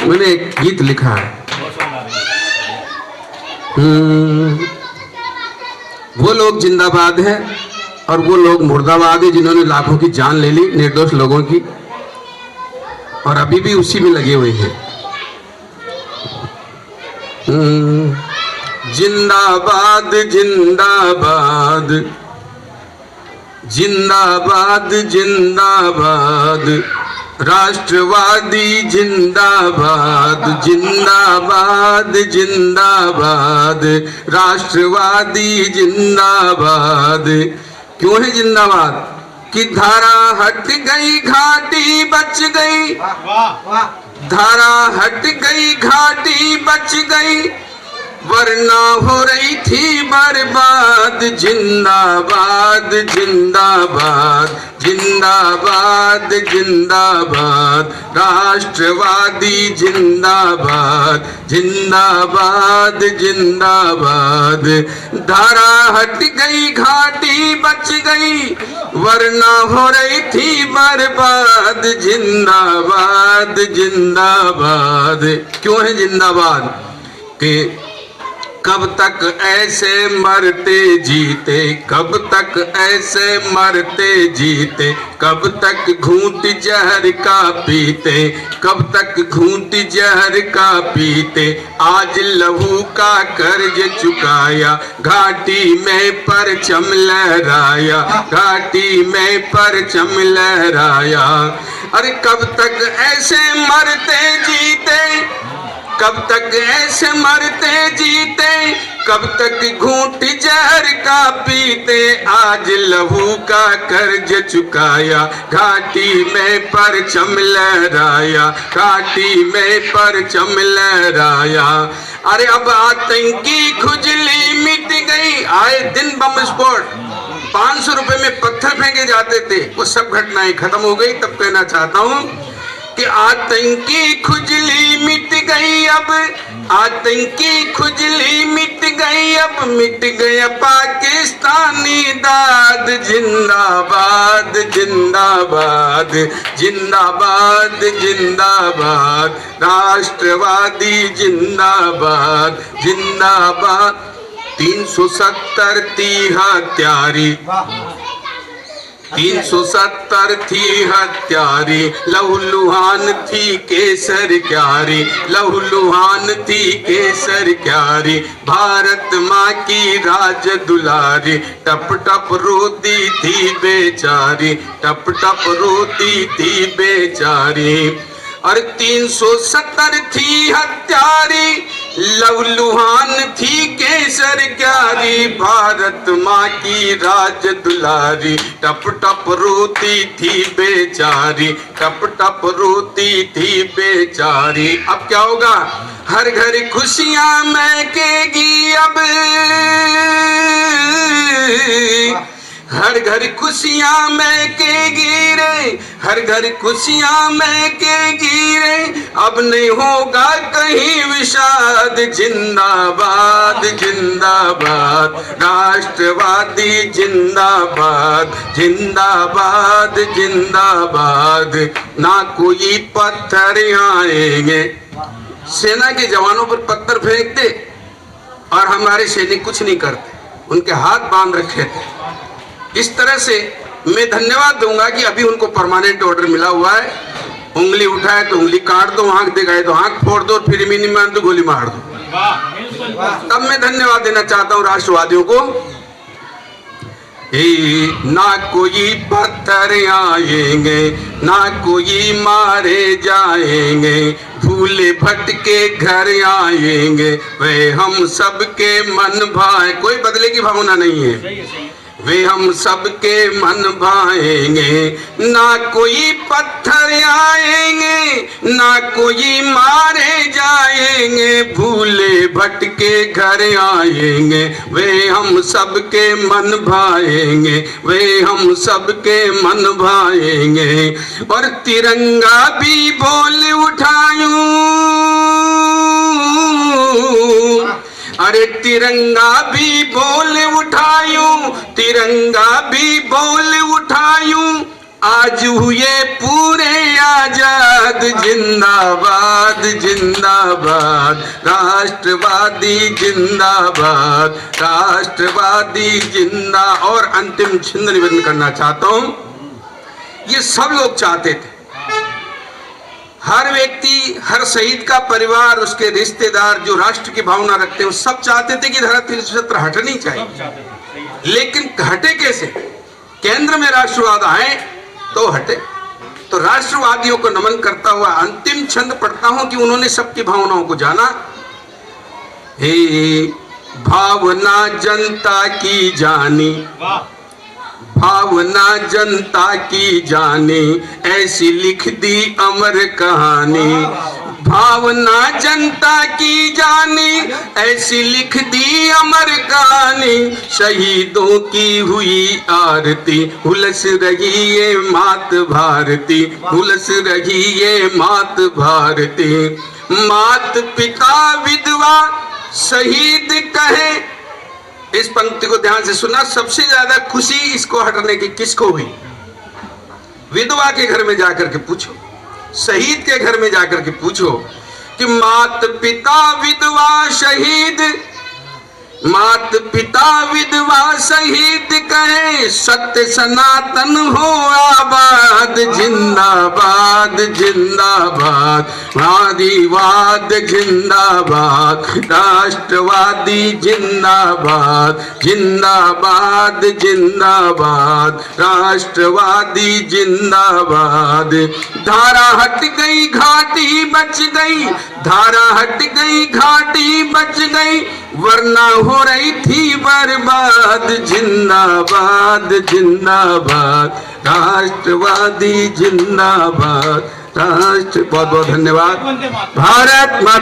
मैंने एक गीत लिखा है। वो लोग जिंदाबाद हैं और वो लोग मुर्दाबाद है जिन्होंने लाखों की जान ले ली निर्दोष लोगों की, और अभी भी उसी में लगे हुए हैं। जिंदाबाद जिंदाबाद जिंदाबाद जिंदाबाद, राष्ट्रवादी जिंदाबाद जिंदाबाद जिंदाबाद, राष्ट्रवादी जिंदाबाद। क्यों है जिंदाबाद? कि धारा हट गई घाटी बच गई, धारा हट गई घाटी बच गई, वरना हो रही थी बर्बाद। जिंदाबाद जिंदाबाद जिंदाबाद जिंदाबाद, राष्ट्रवादी जिंदाबाद जिंदाबाद जिंदाबाद। धारा हट गई घाटी बच गई, वरना हो रही थी बर्बाद। जिंदाबाद जिंदाबाद। क्यों है जिंदाबाद? कि कब तक ऐसे मरते जीते, कब तक ऐसे मरते जीते, कब तक घूंट जहर का पीते, कब तक घूंट जहर का पीते। आज लहू का कर्ज चुकाया, घाटी में परचम लहराया, घाटी में परचम लहराया। अरे कब तक ऐसे मरते जीते, कब तक ऐसे मरते जीते, कब तक घूंट जहर का पीते। आज लहू का कर्ज चुकाया, घाटी में परचम लहराया, घाटी में परचम लहराया। अरे अब आतंकी खुजली मिट गई। आए दिन बम विस्फोट, 500 रुपए में पत्थर फेंके जाते थे, वो सब घटनाएं खत्म हो गई। तब कहना चाहता हूँ कि आतंकी खुजली मिट गई, अब आतंकी खुजली मिट गई, अब मिट गया पाकिस्तानी दाद। जिंदाबाद जिंदाबाद जिंदाबाद जिंदाबाद, राष्ट्रवादी जिंदाबाद जिंदाबाद। 370 थी हत्यारी, 370 थी हत्यारी, लहूलुहान थी केसर क्यारी, लहूलुहान थी केसर क्यारी। भारत माँ की राज दुलारी, टप टप रोती थी बेचारी, टप टप रोती थी बेचारी। और 370 थी हत्यारी, लहूलुहान थी केसर क्यारी। भारत माँ की राज दुलारी, टप टप रोती थी बेचारी, टप टप रोती थी बेचारी। अब क्या होगा? हर घर खुशियां महकेगी अब, हर घर खुशियां महकेगी रे, हर घर खुशियां महकेगी रे। अब नहीं होगा कहीं विषाद। जिंदाबाद जिंदाबाद, राष्ट्रवादी जिंदाबाद जिंदाबाद जिंदाबाद। ना कोई पत्थर आएंगे, सेना के जवानों पर पत्थर फेंकते और हमारे सैनिक कुछ नहीं करते, उनके हाथ बांध रखे थे। इस तरह से मैं धन्यवाद दूंगा कि अभी उनको परमानेंट ऑर्डर मिला हुआ है। उंगली उठाए तो उंगली काट दो, आंख दिखाए तो आंख फोड़ दो, फिर मिनी मान तो गोली मार दो। तब मैं धन्यवाद देना चाहता हूं राष्ट्रवादियों को। ना कोई पत्थर आएंगे, ना कोई मारे जाएंगे, भूले भटके घर आएंगे, वे हम सबके मन भाए। कोई बदले की भावना नहीं है, वे हम सबके मन भाएंगे। ना कोई पत्थर आएंगे, ना कोई मारे जाएंगे, भूले भटके घर आएंगे, वे हम सबके मन भाएंगे, वे हम सबके मन भाएंगे। और तिरंगा भी बोल उठायूं, अरे तिरंगा भी बोल उठायूं, तिरंगा भी बोल उठायूं, आज हुए पूरे आजाद, जिंदाबाद जिंदाबाद राष्ट्रवादी जिंदाबाद, राष्ट्रवादी जिंदा। और अंतिम छंद निवेदन करना चाहता हूं, ये सब लोग चाहते थे, हर व्यक्ति, हर शहीद का परिवार, उसके रिश्तेदार जो राष्ट्र की भावना रखते हैं, वो सब चाहते थे कि धारा 370 हटनी चाहिए। लेकिन हटे कैसे? केंद्र में राष्ट्रवाद आए तो हटे। तो राष्ट्रवादियों को नमन करता हुआ अंतिम छंद पढ़ता हूं कि उन्होंने सबकी भावनाओं को जाना। हे भावना जनता की जानी, भावना जनता की जानी, ऐसी लिख दी अमर कहानी। भावना जनता की जानी, ऐसी लिख दी अमर कहानी। शहीदों की हुई आरती, हुलस रही ये मात भारती, हुलस रही ये मात भारती। मात पिता विधवा शहीद कहे, इस पंक्ति को ध्यान से सुना। सबसे ज्यादा खुशी इसको हटने की किसको हुई? विधवा के घर में जाकर के पूछो, शहीद के घर में जाकर के पूछो कि मात पिता विधवा शहीद, मात पिता विधवा शहीद कहे, सत्य सनातन हो आबाद, जिंदाबाद जिंदाबाद वादीवाद जिंदाबाद, राष्ट्रवादी जिंदाबाद, जिंदाबाद जिंदाबाद राष्ट्रवादी जिंदाबाद। धारा हट गई घाटी बच गई, धारा हट गई घाटी बच गई, वरना हो रही थी बर्बाद, जिंदाबाद जिंदाबाद राष्ट्रवादी जिंदाबाद राष्ट्र। बहुत बहुत धन्यवाद। भारत माता।